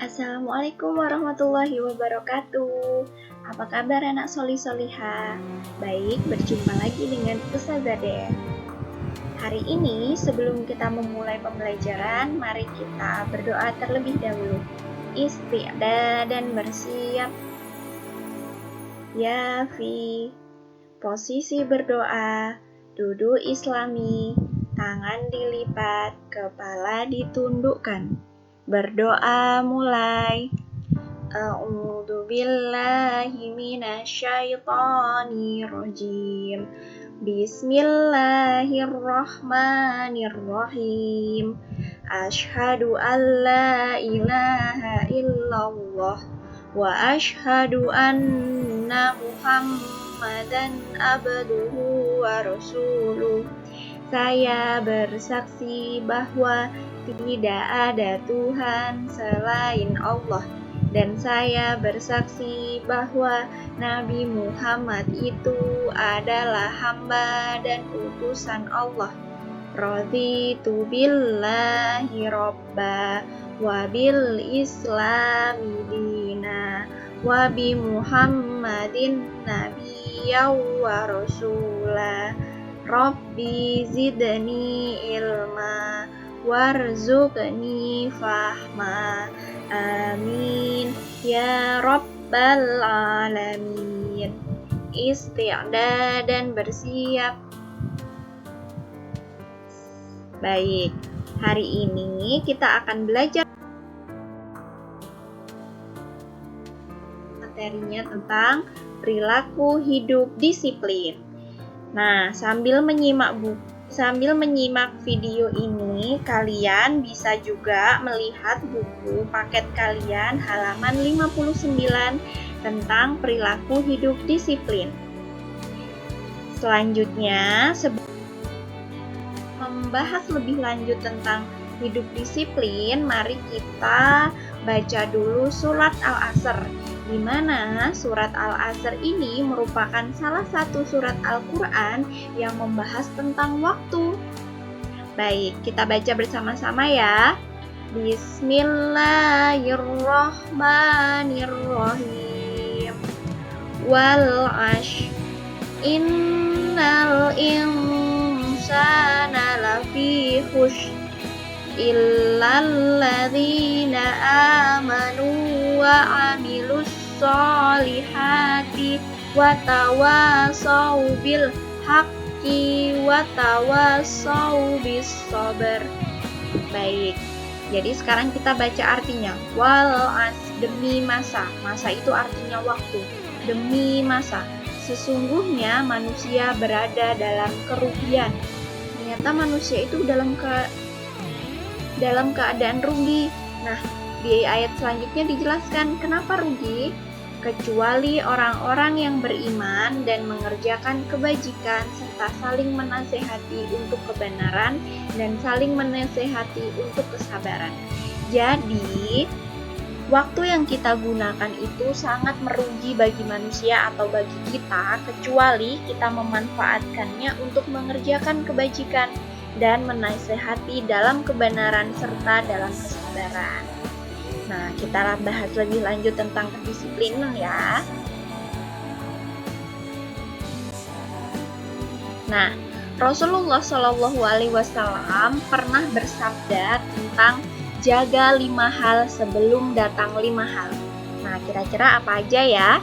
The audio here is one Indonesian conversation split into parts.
Assalamualaikum warahmatullahi wabarakatuh. Apa kabar anak soli-soliha? Baik, berjumpa lagi dengan Ustazah Dea. Hari ini sebelum kita memulai pembelajaran, mari kita berdoa terlebih dahulu. Isti'dah dan bersiap. Ya fi. Posisi berdoa, duduk islami, tangan dilipat, kepala ditundukkan. Berdoa mulai. A'udzu billahi minasyaitonir rajim. Bismillahirrahmanirrahim. Asyhadu an la ilaha illallah wa asyhadu anna Muhammadan abduhu wa rasuluh. Saya bersaksi bahwa tidak ada Tuhan selain Allah, dan saya bersaksi bahwa Nabi Muhammad itu adalah hamba dan utusan Allah. Raditu billahi robba wa bil islami dina wa bi Muhammadin nabiyya wa rasulah. Rabbi zidni ilma warzuqni fahma. Amin ya rabbal alamin. Isti'dah dan bersiap. Baik, hari ini kita akan belajar materinya tentang perilaku hidup disiplin. Nah, sambil menyimak video ini, kalian bisa juga melihat buku paket kalian halaman 59 tentang perilaku hidup disiplin. Selanjutnya, sebelum membahas lebih lanjut tentang hidup disiplin, mari kita baca dulu surat Al-Asr, di mana surat Al-Asr ini merupakan salah satu surat Al-Quran yang membahas tentang waktu. Baik, kita baca bersama-sama ya. Bismillahirrahmanirrahim. Wal ash innal insana lafi khusy illalladzina amanu wa amilus solihati wa tawasau bil haqqi wa tawasau bis sabr. Baik, jadi sekarang kita baca artinya. Wal as, demi masa. Masa itu artinya waktu. Demi masa. Sesungguhnya manusia berada dalam kerugian. Ternyata manusia itu dalam keadaan rugi. Nah, di ayat selanjutnya dijelaskan kenapa rugi, kecuali orang-orang yang beriman dan mengerjakan kebajikan serta saling menasehati untuk kebenaran dan saling menasehati untuk kesabaran. Jadi, waktu yang kita gunakan itu sangat merugi bagi manusia atau bagi kita, kecuali kita memanfaatkannya untuk mengerjakan kebajikan dan menasehati dalam kebenaran serta dalam kesabaran. Nah, kita bahas lebih lanjut tentang kedisiplinan ya. Nah, Rasulullah Shallallahu Alaihi Wasallam pernah bersabda tentang jaga 5 hal sebelum datang 5 hal. Nah, kira-kira apa aja ya?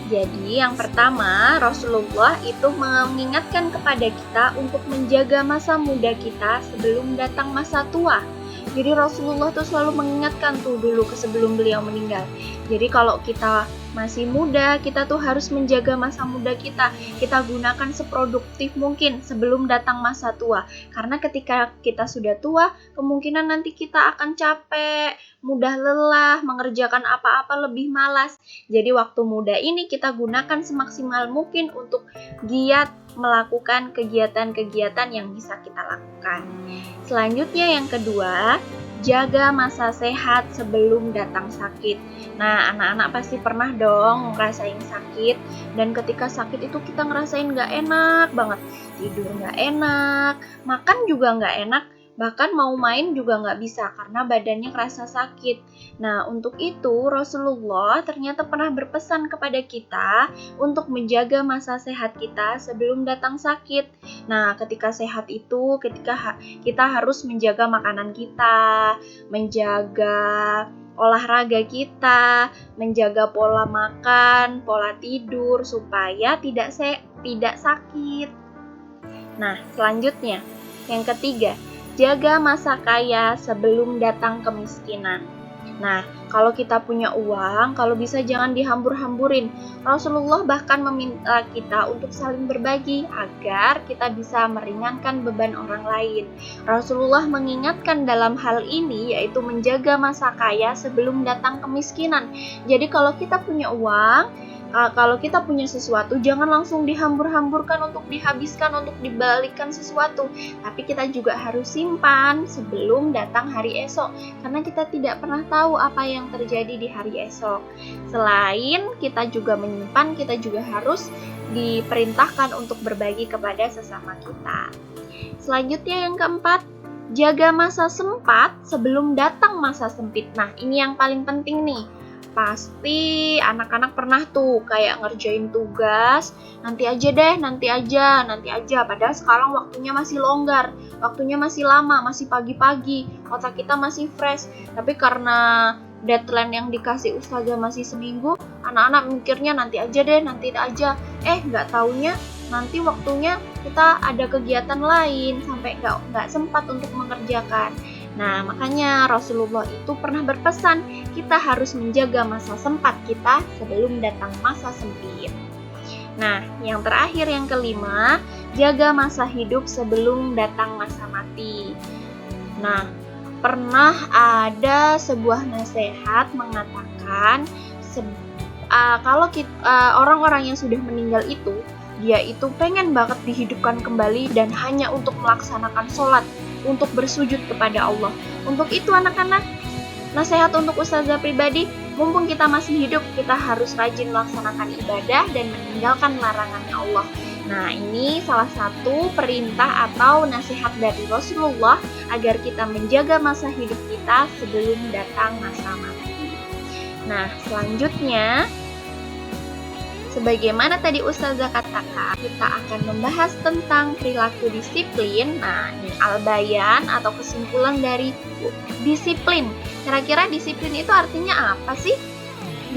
Jadi yang pertama, Rasulullah itu mengingatkan kepada kita untuk menjaga masa muda kita sebelum datang masa tua. Jadi Rasulullah tuh selalu mengingatkan tuh dulu sebelum beliau meninggal. Jadi kalau kita masih muda, kita tuh harus menjaga masa muda kita. Kita gunakan seproduktif mungkin sebelum datang masa tua. Karena ketika kita sudah tua, kemungkinan nanti kita akan capek, mudah lelah, mengerjakan apa-apa lebih malas. Jadi waktu muda ini kita gunakan semaksimal mungkin untuk giat melakukan kegiatan-kegiatan yang bisa kita lakukan. Selanjutnya yang kedua, jaga masa sehat sebelum datang sakit. Nah, anak-anak pasti pernah dong ngerasain sakit, dan ketika sakit itu kita ngerasain gak enak banget. Tidur gak enak, makan juga gak enak, Bahkan mau main juga nggak bisa karena badannya kerasa sakit. Nah, untuk itu Rasulullah ternyata pernah berpesan kepada kita untuk menjaga masa sehat kita sebelum datang sakit. Nah, ketika sehat itu ketika kita harus menjaga makanan kita, menjaga olahraga kita, menjaga pola makan, pola tidur supaya tidak sakit. Nah, selanjutnya yang ketiga, jaga masa kaya sebelum datang kemiskinan. Nah, kalau kita punya uang, kalau bisa jangan dihambur-hamburin. Rasulullah bahkan meminta kita untuk saling berbagi agar kita bisa meringankan beban orang lain. Rasulullah mengingatkan dalam hal ini yaitu menjaga masa kaya sebelum datang kemiskinan. Jadi kalau kita punya uang, kalau kita punya sesuatu, jangan langsung dihambur-hamburkan untuk dihabiskan, untuk dibalikan sesuatu. Tapi kita juga harus simpan sebelum datang hari esok. Karena kita tidak pernah tahu apa yang terjadi di hari esok. Selain kita juga menyimpan, kita juga harus diperintahkan untuk berbagi kepada sesama kita. Selanjutnya yang keempat, jaga masa sempat sebelum datang masa sempit. Nah, ini yang paling penting nih. Pasti anak-anak pernah tuh kayak ngerjain tugas, nanti aja deh, nanti aja. Padahal sekarang waktunya masih longgar, waktunya masih lama, masih pagi-pagi, otak kita masih fresh. Tapi karena deadline yang dikasih ustazah masih seminggu, anak-anak mikirnya nanti aja deh, nanti aja. Nggak taunya nanti waktunya kita ada kegiatan lain sampai nggak sempat untuk mengerjakan. Nah, makanya Rasulullah itu pernah berpesan, kita harus menjaga masa sempat kita sebelum datang masa sempit. Nah, yang terakhir, yang kelima, jaga masa hidup sebelum datang masa mati. Nah, pernah ada sebuah nasihat mengatakan, kalau orang-orang yang sudah meninggal itu, dia itu pengen banget dihidupkan kembali dan hanya untuk melaksanakan sholat, untuk bersujud kepada Allah. Untuk itu anak-anak, nasihat untuk ustazah pribadi, mumpung kita masih hidup, kita harus rajin melaksanakan ibadah dan meninggalkan larangannya Allah. Nah, ini salah satu perintah atau nasihat dari Rasulullah agar kita menjaga masa hidup kita sebelum datang masa mati. Nah, selanjutnya, sebagaimana tadi ustazah katakan, kita akan membahas tentang perilaku disiplin. Nah, ini al-bayan atau kesimpulan dari disiplin. Kira-kira disiplin itu artinya apa sih?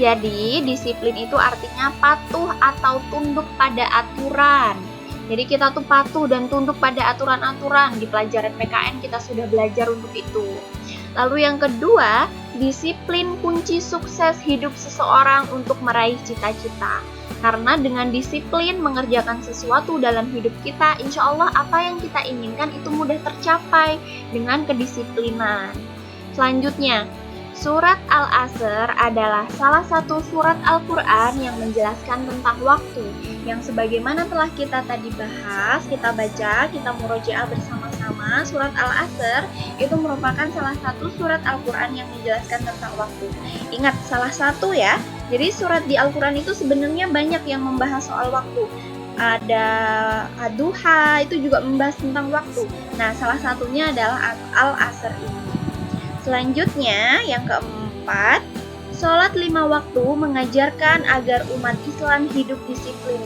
Jadi, disiplin itu artinya patuh atau tunduk pada aturan. Jadi kita tuh patuh dan tunduk pada aturan-aturan. Di pelajaran PKN kita sudah belajar untuk itu. Lalu yang kedua, disiplin kunci sukses hidup seseorang untuk meraih cita-cita. Karena dengan disiplin mengerjakan sesuatu dalam hidup kita, insya Allah apa yang kita inginkan itu mudah tercapai dengan kedisiplinan. Selanjutnya, surat Al-Asr adalah salah satu surat Al-Quran yang menjelaskan tentang waktu. Yang sebagaimana telah kita tadi bahas, kita baca, kita murojaah bersama-sama, surat Al-Asr itu merupakan salah satu surat Al-Quran yang menjelaskan tentang waktu. Ingat, salah satu ya. Jadi surat di Al-Quran itu sebenarnya banyak yang membahas soal waktu. Ada Ad-Duha, itu juga membahas tentang waktu. Nah, salah satunya adalah Al-Asr ini. Selanjutnya, yang keempat, sholat 5 waktu mengajarkan agar umat Islam hidup disiplin.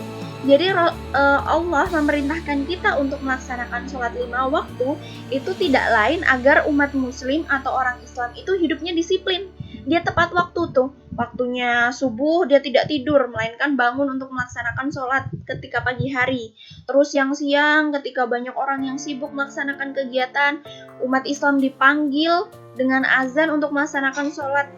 Jadi Allah memerintahkan kita untuk melaksanakan sholat 5 waktu itu tidak lain agar umat muslim atau orang Islam itu hidupnya disiplin. Dia tepat waktu tuh. Waktunya subuh dia tidak tidur, melainkan bangun untuk melaksanakan sholat ketika pagi hari. Terus siang-siang ketika banyak orang yang sibuk melaksanakan kegiatan, umat Islam dipanggil dengan azan untuk melaksanakan sholat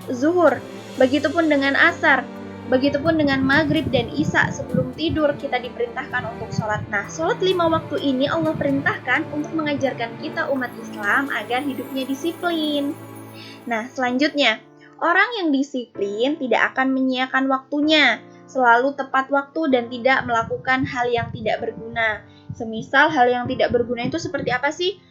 zuhur. Begitupun dengan asar, begitupun dengan maghrib dan isya. Sebelum tidur kita diperintahkan untuk sholat. Nah, sholat 5 waktu ini Allah perintahkan untuk mengajarkan kita umat Islam agar hidupnya disiplin. Nah, selanjutnya, orang yang disiplin tidak akan menyia-nyiakan waktunya, selalu tepat waktu dan tidak melakukan hal yang tidak berguna. Semisal hal yang tidak berguna itu seperti apa sih?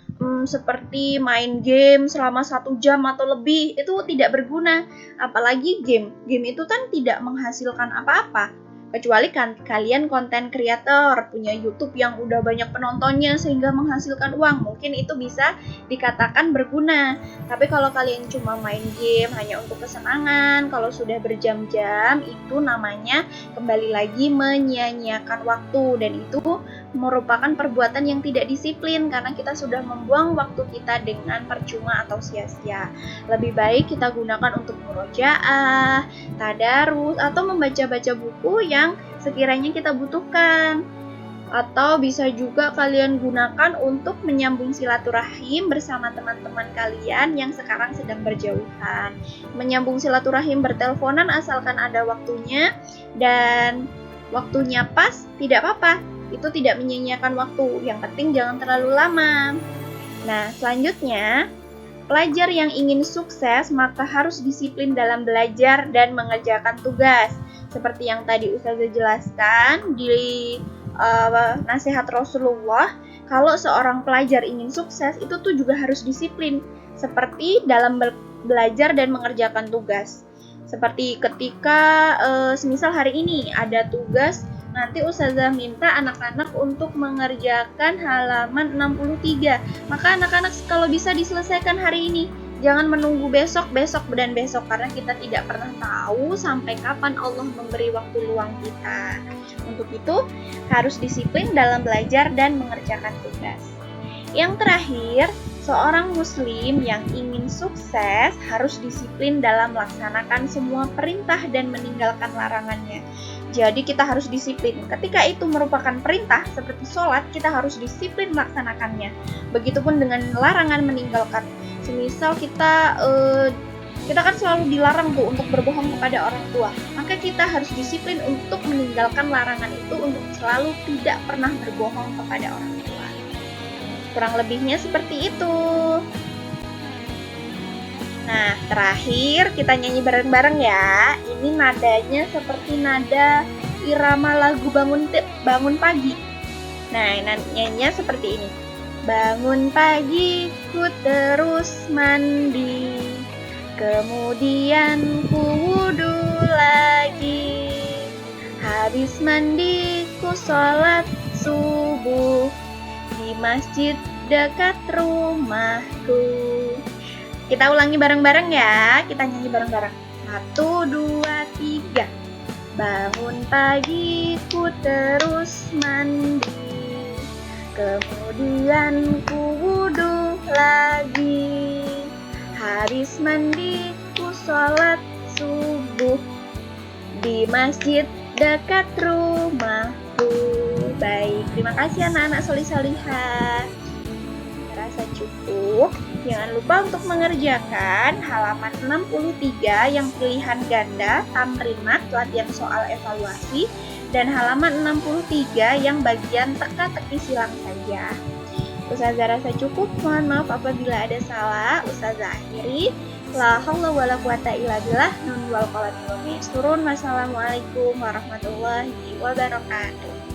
Seperti main game selama 1 jam atau lebih, itu tidak berguna. Apalagi game itu kan tidak menghasilkan apa-apa. Kecuali kan kalian konten kreator, punya YouTube yang udah banyak penontonnya sehingga menghasilkan uang, mungkin itu bisa dikatakan berguna. Tapi kalau kalian cuma main game hanya untuk kesenangan, kalau sudah berjam-jam, itu namanya kembali lagi menyia-nyiakan waktu, dan itu merupakan perbuatan yang tidak disiplin karena kita sudah membuang waktu kita dengan percuma atau sia-sia. Lebih baik kita gunakan untuk murojaah, tadarus, atau membaca-baca buku yang sekiranya kita butuhkan. Atau bisa juga kalian gunakan untuk menyambung silaturahim bersama teman-teman kalian yang sekarang sedang berjauhan. Menyambung silaturahim berteleponan asalkan ada waktunya dan waktunya pas, tidak apa-apa. Itu tidak menyia-nyiakan waktu, yang penting jangan terlalu lama. Nah, selanjutnya, pelajar yang ingin sukses maka harus disiplin dalam belajar dan mengerjakan tugas. Seperti yang tadi Ustazah jelaskan di nasihat Rasulullah, kalau seorang pelajar ingin sukses itu tuh juga harus disiplin, seperti dalam belajar dan mengerjakan tugas. Seperti ketika semisal hari ini ada tugas, nanti Ustazah minta anak-anak untuk mengerjakan halaman 63. Maka anak-anak kalau bisa diselesaikan hari ini. Jangan menunggu besok, dan besok, karena kita tidak pernah tahu sampai kapan Allah memberi waktu luang kita. Untuk itu, harus disiplin dalam belajar dan mengerjakan tugas. Yang terakhir, seorang muslim yang ingin sukses harus disiplin dalam melaksanakan semua perintah dan meninggalkan larangannya. Jadi kita harus disiplin. Ketika itu merupakan perintah seperti sholat, kita harus disiplin melaksanakannya. Begitupun dengan larangan, meninggalkan. Semisal kita kan selalu dilarang tuh untuk berbohong kepada orang tua. Maka kita harus disiplin untuk meninggalkan larangan itu, untuk selalu tidak pernah berbohong kepada orang tua. Kurang lebihnya seperti itu. Nah, terakhir kita nyanyi bareng-bareng ya. Ini nadanya seperti nada irama lagu bangun pagi. Nah, nyanyinya seperti ini. Bangun pagi, ku terus mandi, kemudian ku wudu lagi. Habis mandi, ku sholat subuh di masjid dekat rumahku. Kita ulangi bareng-bareng ya. Kita nyanyi bareng-bareng. 1, 2, 3. Bangun pagi, ku terus mandi, kemudian ku wudu lagi. Habis mandi, ku sholat subuh di masjid dekat rumahku. Baik, terima kasih anak-anak solih-solihah. Rasa cukup. Jangan lupa untuk mengerjakan halaman 63 yang pilihan ganda, tamrinat, latihan soal evaluasi, dan halaman 63 yang bagian teka-teki silang saja. Ustazah rasa cukup, mohon maaf apabila ada salah. Ustazah akhiri. La haula wala quwata illa billah. Nun wal qalam wa turun. Wassalamualaikum warahmatullahi wabarakatuh.